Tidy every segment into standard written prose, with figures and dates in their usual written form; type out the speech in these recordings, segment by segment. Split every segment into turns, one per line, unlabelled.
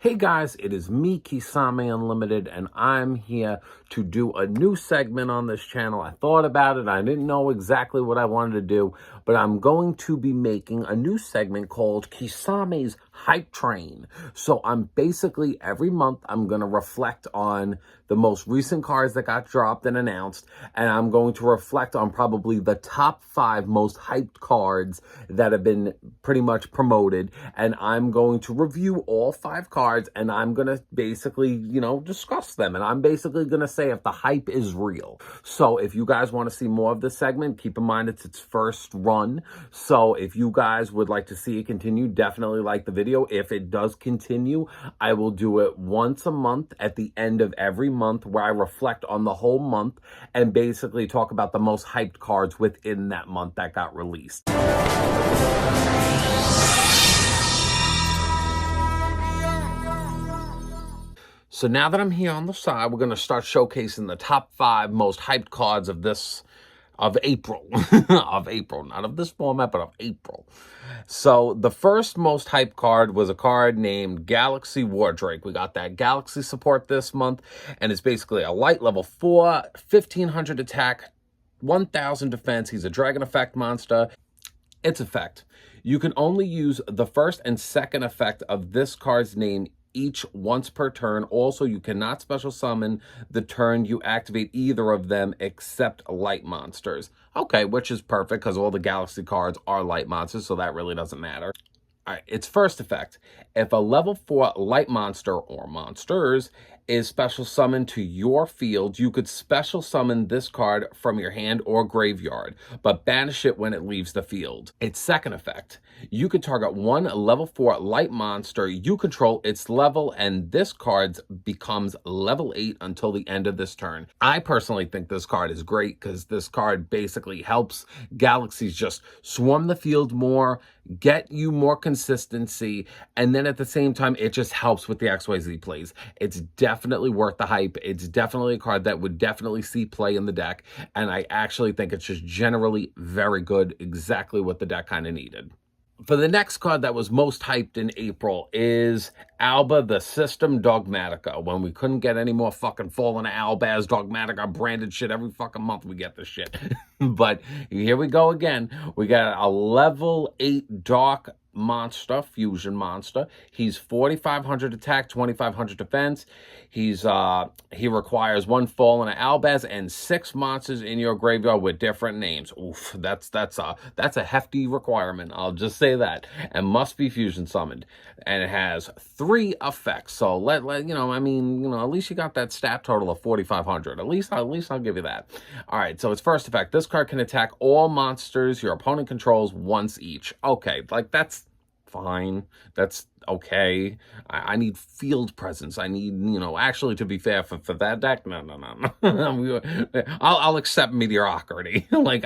Hey guys, it is me, Kisame Unlimited, and I'm here to do a new segment on this channel. I thought about it. I didn't know exactly what I wanted to do, but I'm going to be making a new segment called Kisame's Hype Train. So I'm basically, every month, I'm going to reflect on the most recent cards that got dropped and announced, and I'm going to reflect on probably the top 5 most hyped cards that have been pretty much promoted, and I'm going to review all 5 cards, and I'm going to basically, discuss them, and I'm basically going to say if the hype is real. So if you guys want to see more of this segment, keep in mind it's its first run, so if you guys would like to see it continue, definitely like the video. If it does continue, I will do it once a month at the end of every month where I reflect on the whole month and basically talk about the most hyped cards within that month that got released. So now that I'm here on the side, we're going to start showcasing the top 5 most hyped cards of April, of April, not of this format, but of April. So the first most hyped card was a card named Galaxy Wardrake. We got that Galaxy support this month, and it's basically a light level 4, 1500 attack, 1000 defense. He's a dragon effect monster. Its effect: you can only use the first and second effect of this card's name each once per turn. Also, you cannot special summon the turn you activate either of them except light monsters. Okay, which is perfect because all the Galaxy cards are light monsters, so that really doesn't matter. All right, its first effect: if a level 4 light monster or monsters is special summoned to your field, you could special summon this card from your hand or graveyard, but banish it when it leaves the field. Its second effect: you could target one level 4 light monster you control its level, and this card becomes level 8 until the end of this turn. I personally think this card is great because this card basically helps Galaxies just swarm the field more, get you more consistency, and then at the same time, it just helps with the XYZ plays. It's definitely worth the hype. It's definitely a card that would definitely see play in the deck, and I actually think it's just generally very good, exactly what the deck kind of needed. For the next card that was most hyped in April is Alba, the System Dogmatica. When we couldn't get any more fucking Fallen Albaz Dogmatica branded shit, every fucking month we get this shit. But here we go again. We got a level 8 Dark monster, fusion monster. He's 4500 attack, 2500 defense. He requires 1 Fallen Albaz and 6 monsters in your graveyard with different names. Oof, that's a hefty requirement. I'll just say that. And must be fusion summoned. And it has 3 effects. So at least you got that stat total of 4500. At least I'll give you that. All right, so its first effect: this card can attack all monsters your opponent controls once each. Okay, that's fine. That's okay. I need field presence. I need, actually, to be fair, for that deck, no. I'll accept mediocrity. I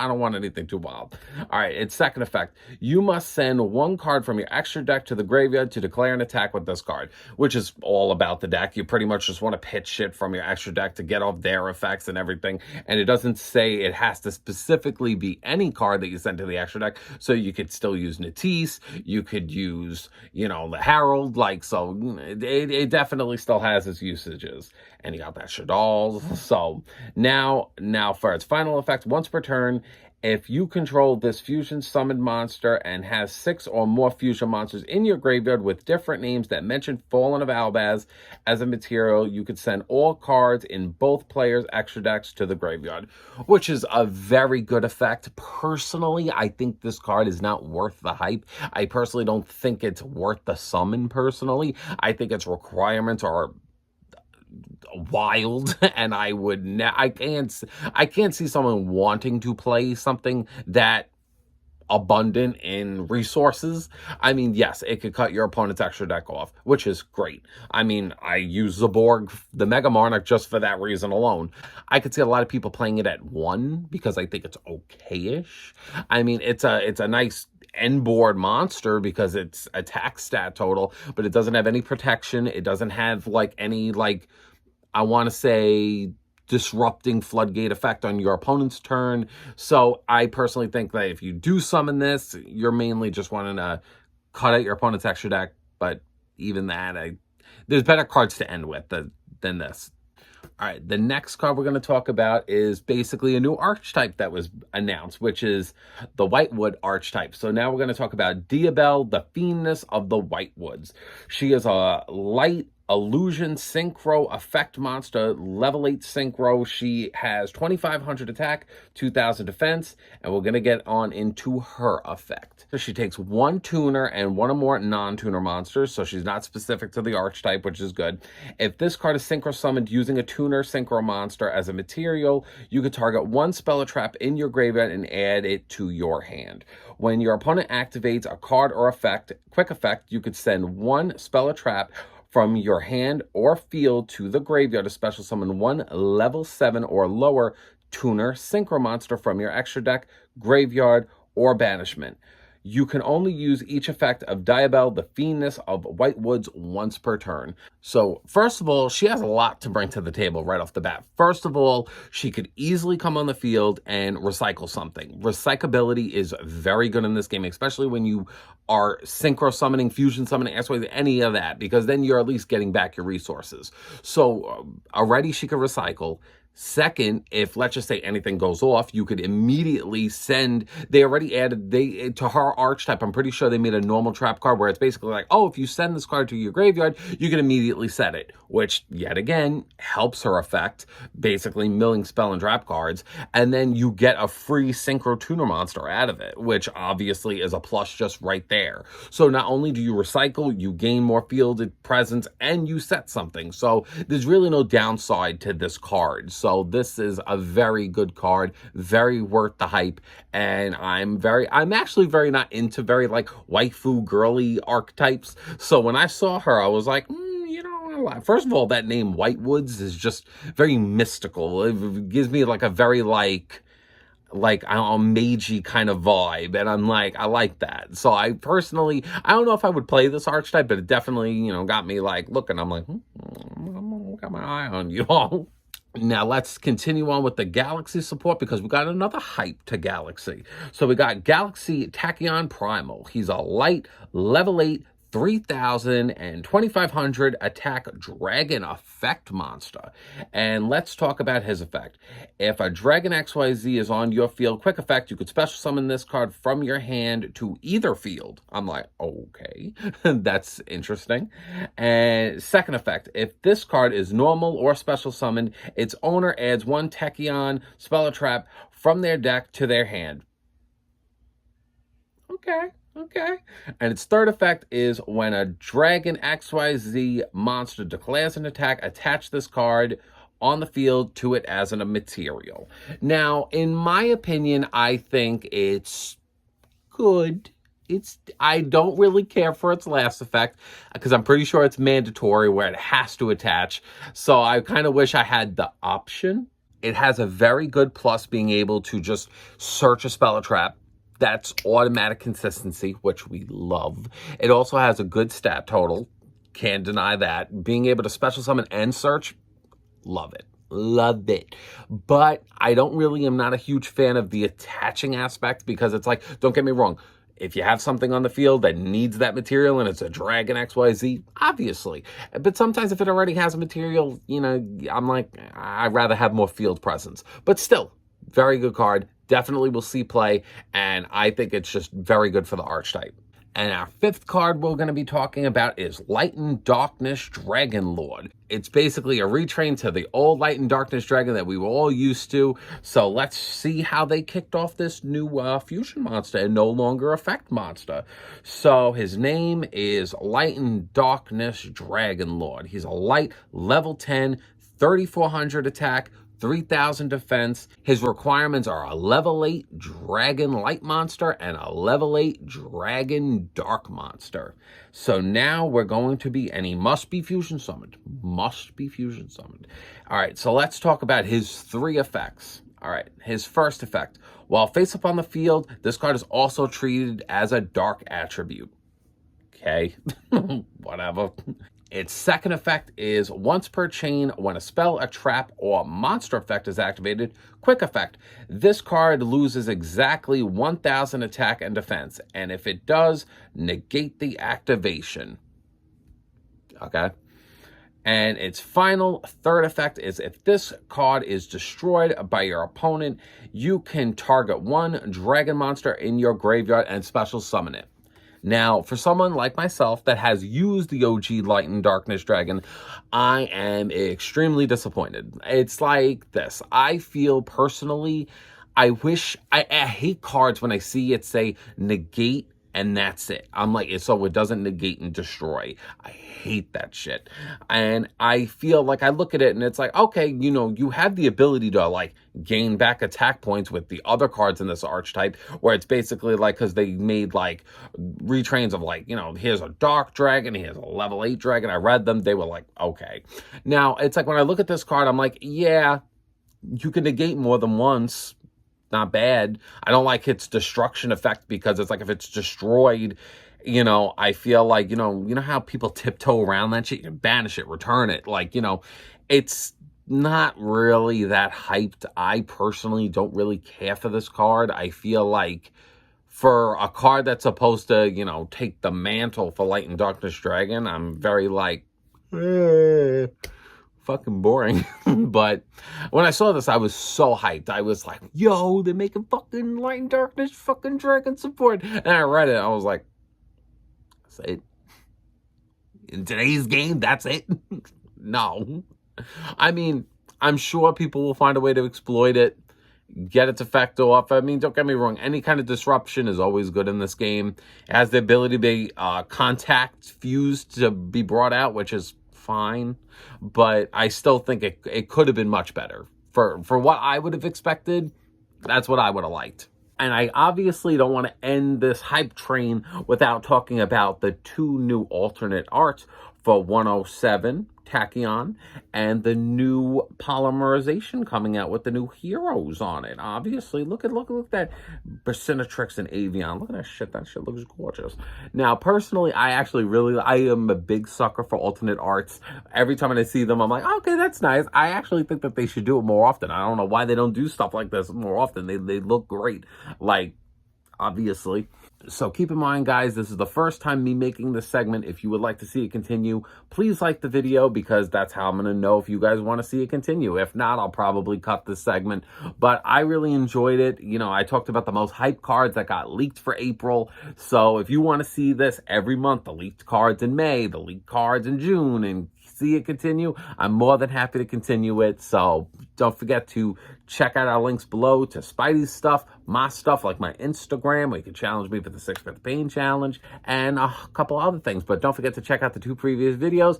don't want anything too wild. All right, its second effect: you must send 1 card from your extra deck to the graveyard to declare an attack with this card, which is all about the deck. You pretty much just want to pitch shit from your extra deck to get off their effects and everything, and it doesn't say it has to specifically be any card that you send to the extra deck, so you could still use Natisse, you could use, the Herald, so it definitely still has its usages. And you got that Shadal. So now for its final effect: once per turn, if you control this fusion summoned monster and has 6 or more fusion monsters in your graveyard with different names that mention Fallen of Albaz as a material, you could send all cards in both players' extra decks to the graveyard, which is a very good effect. Personally, I think this card is not worth the hype. I personally don't think it's worth the summon, personally. I think its requirements are wild, and I can't see someone wanting to play something that abundant in resources. I mean, yes, it could cut your opponent's extra deck off, which is great. I mean, I use the Mega Monarch just for that reason alone. I could see a lot of people playing it at 1 because I think it's okay-ish. I mean, it's a nice end board monster because it's attack stat total, but it doesn't have any protection. It doesn't have any I want to say disrupting floodgate effect on your opponent's turn. So I personally think that if you do summon this, you're mainly just wanting to cut out your opponent's extra deck, but even that, there's better cards to end with than this. All right, the next card we're going to talk about is basically a new archetype that was announced, which is the Whitewood archetype. So now we're going to talk about Diabel, the Fiendess of the Whitewoods. She is a light illusion synchro effect monster, level 8 synchro. She has 2,500 attack, 2,000 defense, and we're going to get on into her effect. So she takes one tuner and one or more non-tuner monsters, so she's not specific to the archetype, which is good. If this card is synchro summoned using a tuner synchro monster as a material, you could target one spell or trap in your graveyard and add it to your hand. When your opponent activates a card or effect, quick effect, you could send one spell or trap from your hand or field to the graveyard to special summon one level 7 or lower tuner synchro monster from your extra deck, graveyard, or banishment. You can only use each effect of Diabel, the Fiendess of Whitewoods, once per turn. So, first of all, she has a lot to bring to the table right off the bat. First of all, she could easily come on the field and recycle something. Recyclability is very good in this game, especially when you are synchro summoning, fusion summoning, any of that, because then you're at least getting back your resources. So, already she could recycle. Second, if let's just say anything goes off, you could immediately send, they already added, to her archetype, I'm pretty sure they made a normal trap card where it's basically like, oh, if you send this card to your graveyard, you can immediately set it, which yet again helps her effect, basically milling spell and trap cards, and then you get a free synchro tuner monster out of it, which obviously is a plus just right there. So not only do you recycle, you gain more fielded presence, and you set something. So there's really no downside to this card. So this is a very good card, very worth the hype, and I'm actually very not into very like waifu girly archetypes. So when I saw her, I was like, first of all, that name Whitewoods is just very mystical. It gives me like a very like a magey kind of vibe, and I'm like, I like that. So I personally, I don't know if I would play this archetype, but it definitely, got me like looking. I'm like, I'm got my eye on you all. Now let's continue on with the Galaxy support because we got another hype to Galaxy. So we got Galaxy Tachon Primal. He's a light, level 8, 3,000 and 2,500 attack dragon effect monster. And let's talk about his effect. If a Dragon XYZ is on your field, quick effect, you could special summon this card from your hand to either field. I'm like, okay, that's interesting. And second effect, if this card is normal or special summoned, its owner adds one Tachyon spell or trap from their deck to their hand. Okay. And its third effect is when a Dragon XYZ monster declares an attack, attach this card on the field to it as a material. Now, in my opinion, I think it's good. I don't really care for its last effect because I'm pretty sure it's mandatory where it has to attach. So I kind of wish I had the option. It has a very good plus being able to just search a spell or trap. That's automatic consistency, which we love. It also has a good stat total. Can't deny that. Being able to special summon and search, love it. Love it. But I am not a huge fan of the attaching aspect because it's like, don't get me wrong, if you have something on the field that needs that material and it's a Dragon XYZ, obviously. But sometimes if it already has a material, I'm like, I'd rather have more field presence. But still, very good card. Definitely will see play, and I think it's just very good for the archetype. And our fifth card we're going to be talking about is Light and Darkness Dragon Lord. It's basically a retrain to the old Light and Darkness Dragon that we were all used to. So let's see how they kicked off this new fusion monster and no longer effect monster. So his name is Light and Darkness Dragon Lord. He's a light, level 10, 3,400 attack, 3,000 defense. His requirements are a level 8 Dragon Light Monster and a level 8 Dragon Dark Monster. So now we're going to be, and he must be fusion summoned. Must be fusion summoned. All right, so let's talk about his 3 effects. All right, his first effect. While face up on the field, this card is also treated as a dark attribute. Okay, whatever. Its second effect is once per chain, when a spell, a trap, or monster effect is activated, quick effect. This card loses exactly 1,000 attack and defense, and if it does, negate the activation. okay? And its final third effect is if this card is destroyed by your opponent, you can target one dragon monster in your graveyard and special summon it. Now, for someone like myself that has used the OG Light and Darkness Dragon, I am extremely disappointed. It's like this. I feel personally, I hate cards when I see it say negate and that's it. I'm like, so it doesn't negate and destroy. I hate that shit. And I feel like I look at it and it's like, okay, you know, you have the ability to like gain back attack points with the other cards in this archetype, where it's basically like, because they made like retrains of like, you know, here's a dark dragon, here's a level 8 dragon. I read them. They were like, okay. Now, it's like when I look at this card, I'm like, yeah, you can negate more than once. Not bad. I don't like its destruction effect because it's like if it's destroyed, you know, I feel like, you know how people tiptoe around that shit? You can banish it, return it. Like, you know, it's not really that hyped. I personally don't really care for this card. I feel like for a card that's supposed to, you know, take the mantle for Light and Darkness Dragon, I'm very like, fucking boring. But when I saw this, I was so hyped. I was like, yo, they're making fucking Light and Darkness fucking Dragon support. And I read it, I was like, that's it? In today's game, that's it? No. I mean, I'm sure people will find a way to exploit it, get its effect off. I mean, don't get me wrong, any kind of disruption is always good in this game. It has the ability to be contact fused to be brought out, which is fine, but I still think it could have been much better. For what I would have expected, that's what I would have liked. And I obviously don't want to end this hype train without talking about the 2 new alternate arts for 107 Tachyon and the new polymerization coming out with the new heroes on it. Obviously, look at that Basinatrix and Avian. Look at that shit. That shit looks gorgeous. Now, personally, I am a big sucker for alternate arts. Every time I see them, I'm like, okay, that's nice. I actually think that they should do it more often. I don't know why they don't do stuff like this more often. They look great. Like, obviously. So keep in mind, guys, this is the first time me making this segment. If you would like to see it continue, please like the video, because that's how I'm going to know if you guys want to see it continue. If not, I'll probably cut this segment. But I really enjoyed it. You know, I talked about the most hype cards that got leaked for April. So if you want to see this every month, the leaked cards in May, the leaked cards in June, and see it continue, I'm more than happy to continue it. So don't forget to check out our links below to Spidey's stuff, my stuff like my Instagram, where you can challenge me for the 6-Fifth Pain Challenge, and a couple other things. But don't forget to check out the 2 previous videos.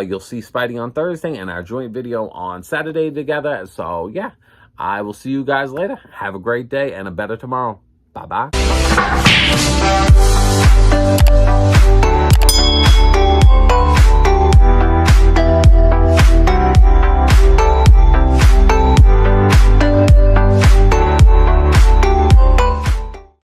You'll see Spidey on Thursday and our joint video on Saturday together. So yeah, I will see you guys later. Have a great day and a better tomorrow. Bye-bye.